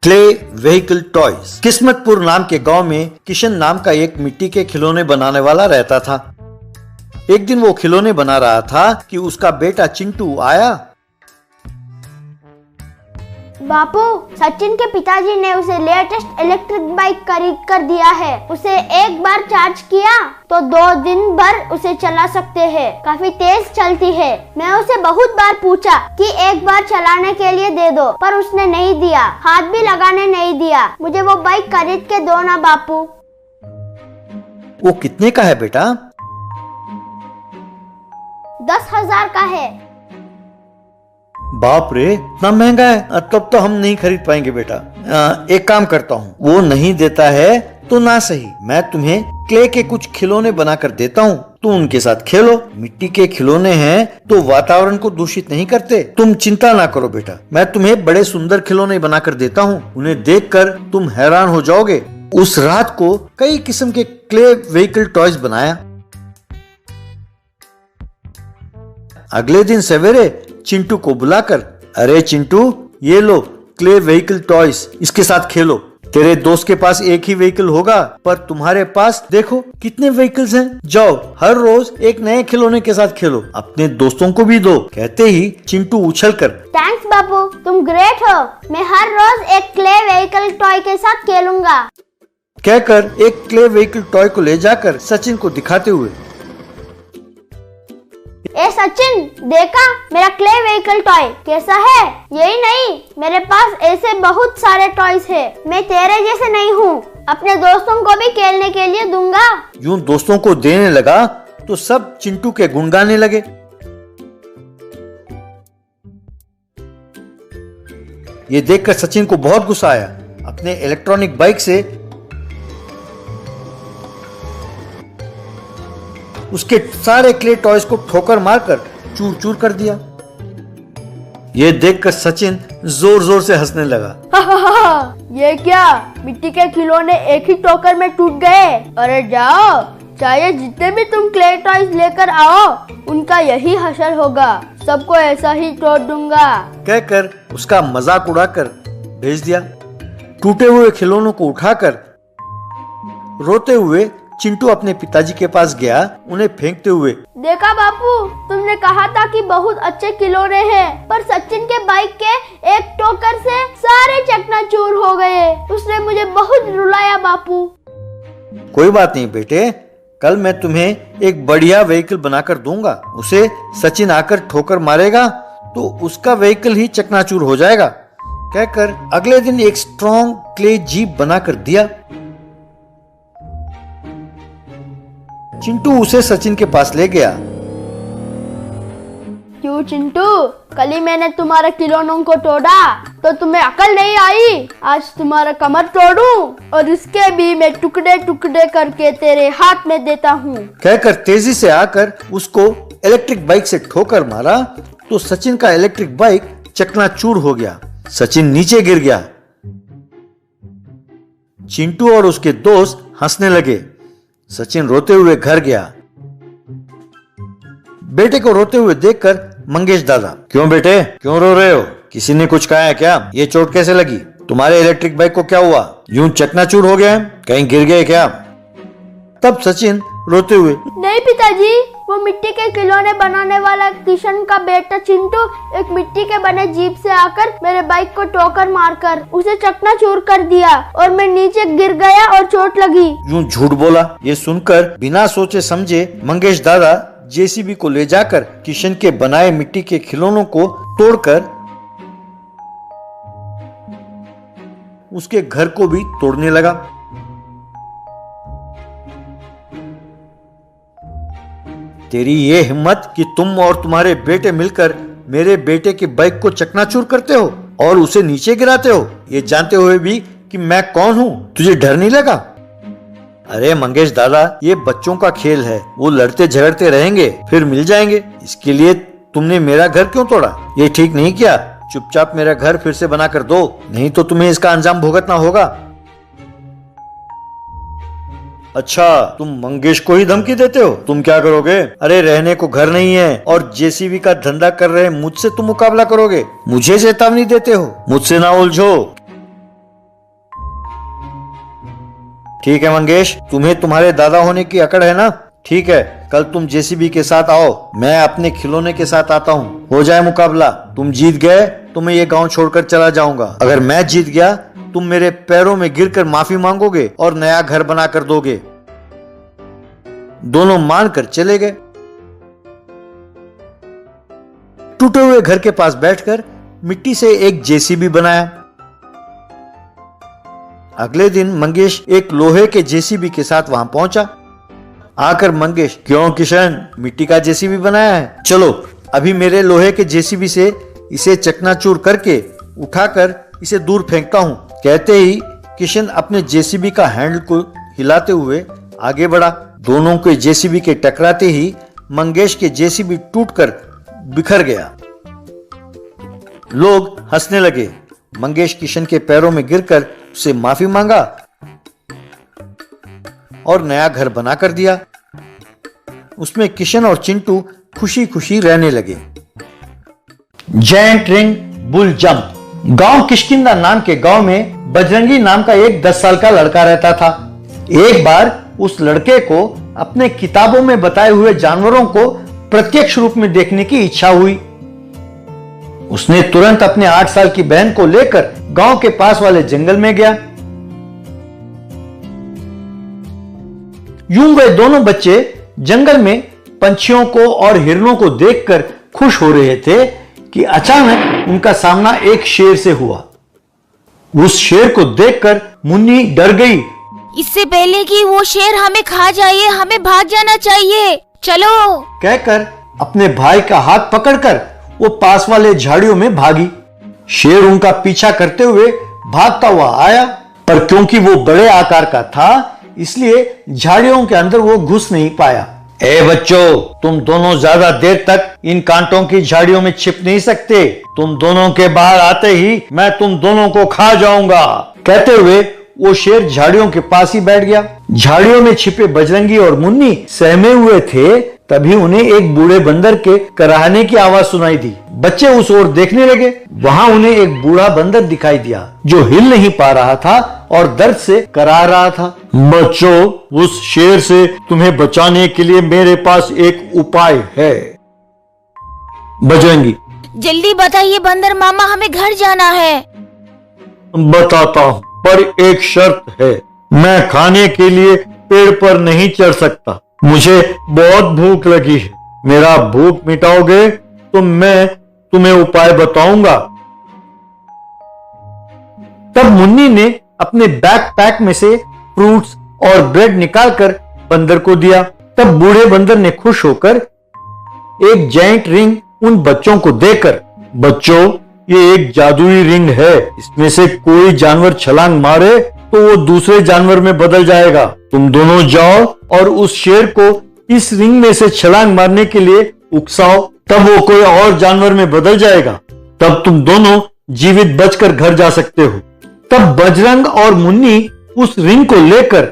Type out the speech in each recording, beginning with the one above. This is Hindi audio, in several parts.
Clay vehicle toys. किस्मतपुर नाम के गांव में किशन नाम का एक मिट्टी के खिलौने बनाने वाला रहता था। एक दिन वो खिलौने बना रहा था कि उसका बेटा चिंटू आया। बापू, सचिन के पिताजी ने उसे लेटेस्ट इलेक्ट्रिक बाइक खरीद कर दिया है। उसे एक बार चार्ज किया तो 2 दिन भर उसे चला सकते हैं। काफी तेज चलती है। मैं उसे बहुत बार पूछा कि एक बार चलाने के लिए दे दो, पर उसने नहीं दिया, हाथ भी लगाने नहीं दिया। मुझे वो बाइक खरीद के दो ना बापू। वो कितने का है बेटा? 10,000 का है। बाप रे, इतना महंगा है? तब तो हम नहीं खरीद पाएंगे बेटा। एक काम करता हूँ, वो नहीं देता है तो ना सही, मैं तुम्हें क्ले के कुछ खिलौने बनाकर देता हूँ, तुम उनके साथ खेलो। मिट्टी के खिलौने हैं तो वातावरण को दूषित नहीं करते। तुम चिंता ना करो बेटा, मैं तुम्हें बड़े सुंदर खिलौने बनाकर देता हूँ, उन्हें देखकर तुम हैरान हो जाओगे। उस रात को कई किस्म के क्ले व्हीकल टॉयज बनाया। अगले दिन सवेरे चिंटू को बुलाकर, अरे चिंटू, ये लो क्ले व्हीकल टॉयज, इसके साथ खेलो। तेरे दोस्त के पास एक ही व्हीकल होगा, पर तुम्हारे पास देखो कितने व्हीकल्स हैं। जाओ हर रोज एक नए खिलौने के साथ खेलो, अपने दोस्तों को भी दो। कहते ही चिंटू उछलकर, थैंक्स बापू, तुम ग्रेट हो। मैं हर रोज एक क्ले व्हीकल टॉय के साथ खेलूंगा, कहकर एक क्ले व्हीकल टॉय को ले जाकर सचिन को दिखाते हुए, ए सचिन, देखा मेरा क्ले व्हीकल टॉय कैसा है? यही नहीं, मेरे पास ऐसे बहुत सारे टॉयज हैं। मैं तेरे जैसे नहीं हूँ, अपने दोस्तों को भी खेलने के लिए दूंगा। यूं दोस्तों को देने लगा तो सब चिंटू के गुण गाने लगे। ये देखकर सचिन को बहुत गुस्सा आया। अपने इलेक्ट्रॉनिक बाइक से उसके सारे क्ले टॉयज को ठोकर मारकर चूर चूर कर दिया। ये देखकर सचिन जोर जोर से हंसने लगा। ये क्या, मिट्टी के खिलौने एक ही ठोकर में टूट गए? अरे जाओ, चाहे जितने भी तुम क्ले टॉयज लेकर आओ, उनका यही हशर होगा, सबको ऐसा ही तोड़ दूंगा, कहकर उसका मजाक उड़ाकर भेज दिया। टूटे हुए खिलौनों को उठाकर रोते हुए चिंटू अपने पिताजी के पास गया, उन्हें फेंकते हुए, देखा बापू, तुमने कहा था कि बहुत अच्छे खिलौने हैं, पर सचिन के बाइक के एक ठोकर से सारे चकनाचूर हो गए। उसने मुझे बहुत रुलाया बापू। कोई बात नहीं बेटे, कल मैं तुम्हें एक बढ़िया व्हीकल बनाकर दूंगा। उसे सचिन आकर ठोकर मारेगा तो उसका व्हीकल ही चकनाचूर हो जाएगा, कहकर अगले दिन एक स्ट्रॉन्ग क्ले जीप बनाकर दिया। चिंटू उसे सचिन के पास ले गया। क्यों चिंटू, कल ही मैंने तुम्हारे खिलौनों को तोड़ा तो तुम्हें अकल नहीं आई? आज तुम्हारा कमर तोड़ूं और इसके भी मैं टुकड़े टुकड़े करके तेरे हाथ में देता हूँ, कहकर तेजी से आकर उसको इलेक्ट्रिक बाइक से ठोकर मारा तो सचिन का इलेक्ट्रिक बाइक चकनाचूर हो गया। सचिन नीचे गिर गया। चिंटू और उसके दोस्त हंसने लगे। सचिन रोते हुए घर गया। बेटे को रोते हुए देखकर मंगेश दादा, क्यों बेटे, क्यों रो रहे हो? किसी ने कुछ कहा है क्या? ये चोट कैसे लगी? तुम्हारे इलेक्ट्रिक बाइक को क्या हुआ? यूं चकनाचूर हो गया है? कहीं गिर गए क्या? तब सचिन रोते हुए, नहीं पिताजी, वो मिट्टी के खिलौने बनाने वाला किशन का बेटा चिंटू एक मिट्टी के बने जीप से आकर मेरे बाइक को ठोकर मारकर उसे चकनाचूर कर दिया और मैं नीचे गिर गया और चोट लगी। यूं झूठ बोला। ये सुनकर बिना सोचे समझे मंगेश दादा जेसीबी को ले जाकर किशन के बनाए मिट्टी के खिलौनों को तोड़कर उसके घर को भी तोड़ने लगा। तेरी ये हिम्मत कि तुम और तुम्हारे बेटे मिलकर मेरे बेटे की बाइक को चकनाचूर करते हो और उसे नीचे गिराते हो, ये जानते हुए भी कि मैं कौन हूँ, तुझे डर नहीं लगा? अरे मंगेश दादा, ये बच्चों का खेल है, वो लड़ते झगड़ते रहेंगे, फिर मिल जाएंगे। इसके लिए तुमने मेरा घर क्यों तोड़ा? ये ठीक नहीं किया। चुपचाप मेरा घर फिर से बना कर दो, नहीं तो तुम्हें इसका अंजाम भुगतना होगा। अच्छा, तुम मंगेश को ही धमकी देते हो? तुम क्या करोगे? अरे रहने को घर नहीं है और जेसीबी का धंधा कर रहे मुझसे तुम मुकाबला करोगे? मुझे चेतावनी देते हो? मुझसे ना उलझो। ठीक है मंगेश, तुम्हें तुम्हारे दादा होने की अकड़ है ना? ठीक है, कल तुम जेसीबी के साथ आओ, मैं अपने खिलौने के साथ आता हूँ। हो जाए मुकाबला, तुम जीत गए तो मैं ये गांव छोड़कर चला जाऊंगा। अगर मैं जीत गया तुम मेरे पैरों में गिरकर माफी मांगोगे और नया घर बना कर दोगे। दोनों मानकर चले गए। टूटे हुए घर के पास बैठकर मिट्टी से एक जेसीबी बनाया। अगले दिन मंगेश एक लोहे के जेसीबी के साथ वहां पहुंचा। आकर मंगेश, क्यों किशन, मिट्टी का जेसीबी बनाया है? चलो अभी मेरे लोहे के जेसीबी से इसे चकनाचूर करके उठाकर इसे दूर फेंकता हूं। कहते ही किशन अपने जेसीबी का हैंडल को हिलाते हुए आगे बढ़ा। दोनों के जेसीबी के टकराते ही मंगेश के जेसीबी टूटकर बिखर गया। लोग हंसने लगे। मंगेश किशन के पैरों में गिरकर उससे माफी मांगा और नया घर बनाकर दिया। उसमें किशन और चिंटू खुशी खुशी रहने लगे। Giant ring bull jump. गांव किष्किंधा नाम के गांव में बजरंगी नाम का एक 10 साल का लड़का रहता था। एक बार उस लड़के को अपने किताबों में बताए हुए जानवरों को प्रत्यक्ष रूप में देखने की इच्छा हुई। उसने तुरंत अपने 8 साल की बहन को लेकर गांव के पास वाले जंगल में गया। यूं वे दोनों बच्चे जंगल में पंछियों को और हिरणों को देखकर खुश हो रहे थे कि अचानक उनका सामना एक शेर से हुआ। उस शेर को देखकर मुन्नी डर गई। इससे पहले कि वो शेर हमें खा जाए, हमें भाग जाना चाहिए, चलो कहकर अपने भाई का हाथ पकड़कर वो पास वाले झाड़ियों में भागी। शेर उनका पीछा करते हुए भागता हुआ आया, पर क्योंकि वो बड़े आकार का था इसलिए झाड़ियों के अंदर वो घुस नहीं पाया। ए बच्चों, तुम दोनों ज्यादा देर तक इन कांटों की झाड़ियों में छिप नहीं सकते। तुम दोनों के बाहर आते ही मैं तुम दोनों को खा जाऊंगा। कहते हुए वो शेर झाड़ियों के पास ही बैठ गया। झाड़ियों में छिपे बजरंगी और मुन्नी सहमे हुए थे। तभी उन्हें एक बूढ़े बंदर के कराहने की आवाज सुनाई दी। बच्चे उस ओर देखने लगे। वहां उन्हें एक बूढ़ा बंदर दिखाई दिया जो हिल नहीं पा रहा था और दर्द से कराह रहा था। बच्चों, उस शेर से तुम्हें बचाने के लिए मेरे पास एक उपाय है। बजरंगी, जल्दी बताइए बंदर मामा, हमें घर जाना है। बताता हूँ, पर एक शर्त है। मैं खाने के लिए पेड़ पर नहीं चढ़ सकता। मुझे बहुत भूख लगी है। मेरा भूख मिटाओगे तो मैं तुम्हें उपाय बताऊंगा। तब मुन्नी ने अपने बैकपैक में से फ्रूट्स और ब्रेड निकालकर बंदर को दिया। तब बूढ़े बंदर ने खुश होकर एक जायंट रिंग उन बच्चों को देकर, बच्चों, ये एक जादुई रिंग है। इसमें से कोई जानवर छलांग मारे तो वो दूसरे जानवर में बदल जाएगा। तुम दोनों जाओ और उस शेर को इस रिंग में से छलांग मारने के लिए उकसाओ, तब वो कोई और जानवर में बदल जाएगा। तब तुम दोनों जीवित बचकर घर जा सकते हो। तब बजरंग और मुन्नी उस रिंग को लेकर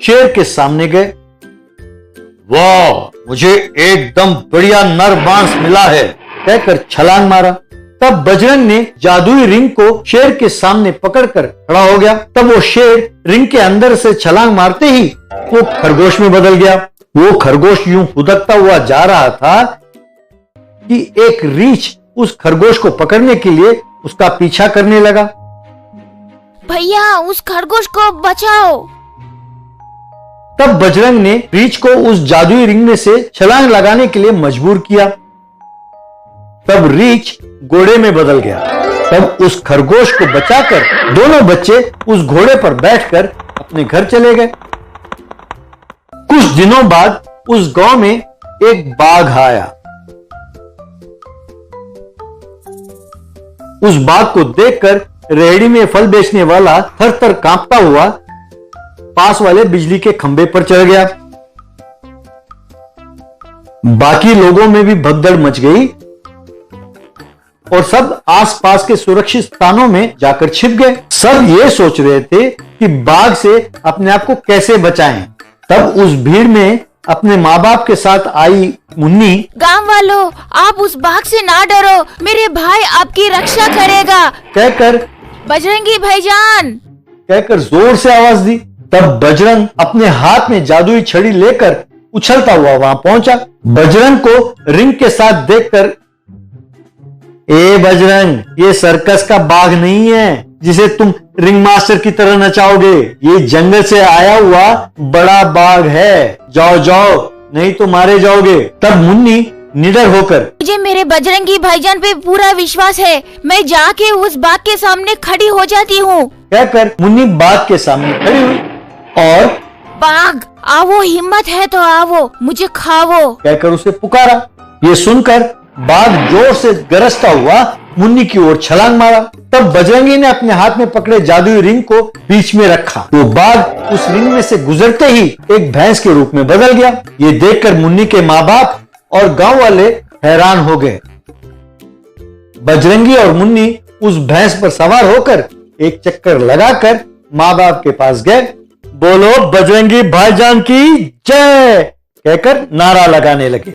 शेर के सामने गए। वाह, मुझे एकदम बढ़िया नर मांस मिला है, कहकर छलांग मारा। तब बजरंग ने जादुई रिंग को शेर के सामने पकड़कर खड़ा हो गया। तब वो शेर रिंग के अंदर से छलांग मारते ही वो खरगोश में बदल गया। वो खरगोश यूं फुदकता हुआ जा रहा था कि एक रीछ उस खरगोश को पकड़ने के लिए उसका पीछा करने लगा। भैया, उस खरगोश को बचाओ। तब बजरंग ने रीछ को उस जादुई रिंग में से छलांग लगाने के लिए मजबूर किया। तब रीछ घोड़े में बदल गया। तब उस खरगोश को बचाकर दोनों बच्चे उस घोड़े पर बैठकर अपने घर चले गए। कुछ दिनों बाद उस गांव में एक बाघ आया। उस बाघ को देखकर रेहड़ी में फल बेचने वाला थर-थर कांपता हुआ पास वाले बिजली के खंभे पर चढ़ गया। बाकी लोगों में भी भगदड़ मच गई और सब आसपास के सुरक्षित स्थानों में जाकर छिप गए। सब ये सोच रहे थे कि बाघ से अपने आप को कैसे बचाएं। तब उस भीड़ में अपने माँ बाप के साथ आई मुन्नी, गांव वालों, आप उस बाघ से ना डरो, मेरे भाई आपकी रक्षा करेगा, कहकर बजरंगी भाईजान, कहकर जोर से आवाज दी। तब बजरंग अपने हाथ में जादुई छड़ी लेकर उछलता हुआ वहां पहुंचा। बजरंग को रिंग के साथ देखकर, ए बजरंग, ये सर्कस का बाघ नहीं है जिसे तुम रिंग मास्टर की तरह नचाओगे। ये जंगल से आया हुआ बड़ा बाघ है। जाओ जाओ, नहीं तो मारे जाओगे। तब मुन्नी निडर होकर, मुझे मेरे बजरंगी भाईजान पे पूरा विश्वास है, मैं जाके उस बाघ के सामने खड़ी हो जाती हूँ। कहकर मुन्नी बाघ के सामने खड़ी हुई और बाघ आवो, हिम्मत है तो आवो, मुझे खावो। कहकर उसे पुकारा। ये सुनकर बाघ जोर से गरजता हुआ मुन्नी की ओर छलांग मारा। तब बजरंगी ने अपने हाथ में पकड़े जादुई रिंग को बीच में रखा। वो बाघ उस रिंग में से गुजरते ही एक भैंस के रूप में बदल गया। ये देखकर मुन्नी के माँ बाप और गांव वाले हैरान हो गए। बजरंगी और मुन्नी उस भैंस पर सवार होकर एक चक्कर लगाकर माँ बाप के पास गए। बोलो बजरंगी भाईजान की जय कहकर नारा लगाने लगे।